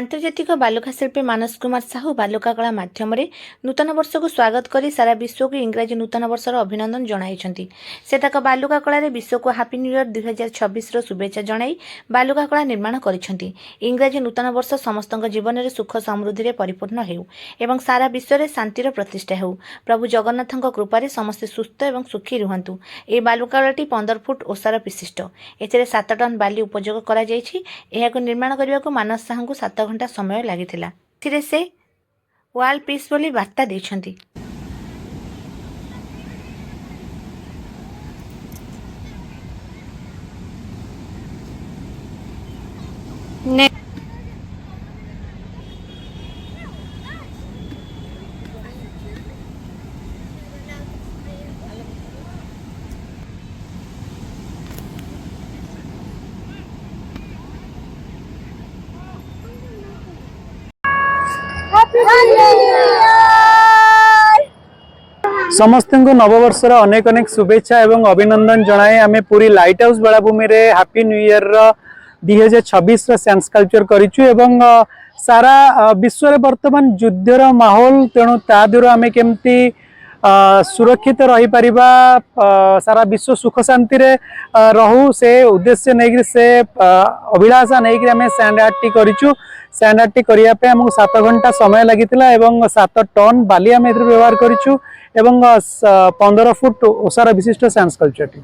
आंतर्जातिक बालुका शिल्पी मानस कुमार साहू बालुका कला माध्यम नूतन वर्ष को स्वागत करी सारा विश्व को इंग्राजी नूतन वर्षर अभिनंदन जणाइछन्ति। से तक बालुका कला विश्व को हापी न्यू इयर 2026 शुभेच्छा जणाई बालुका कला निर्माण करिछन्ति। इंग्राजी नूतन वर्ष समस्त जीवन में सुख समृद्धि रे परिपूर्ण हेउ एवं सारा विश्व में शांतिर प्रतिष्ठा हेउ। प्रभु जगन्नाथक कृपारे समस्ते सुस्थ एवं सुखी रुहंतु। ए बालुका कलाटी 15 फुट ओसार विशिष्ट। एथिरे 7 टन बाली उपयोग करा जायछि। एहाको निर्माण करिबाको मानस साहू 7 घंटा समय लागिथिला। एथिरे से वाल पीस बोली वार्ता दैछन्ति। समस्त नववर्षर अनेक अनेक शुभेच्छा एवं अभिनंदन जनाए आमे पूरी लाइट हाउस बेलाभूमि रे हैप्पी न्यू ईयर 2026 सैंस कल्चर करिछु एवं सारा विश्व रे वर्तमान युद्धर माहौल तेणु तादुर आमे केमती सुरक्षित रही परिबा सारा विश्व सुख शांति रे रहू से उद्देश्य नहीं से अभिलाषा नहीं आमे सैंड आर्ट टी करिछु। सैंड आर्ट टी करिया पे हमको 7 घंटा समय लागितिला एवं 7 टन बाली आमे व्यवहार करिछु एवं 15 फुट ओसार विशिष्ट सैंस कल्चर टी।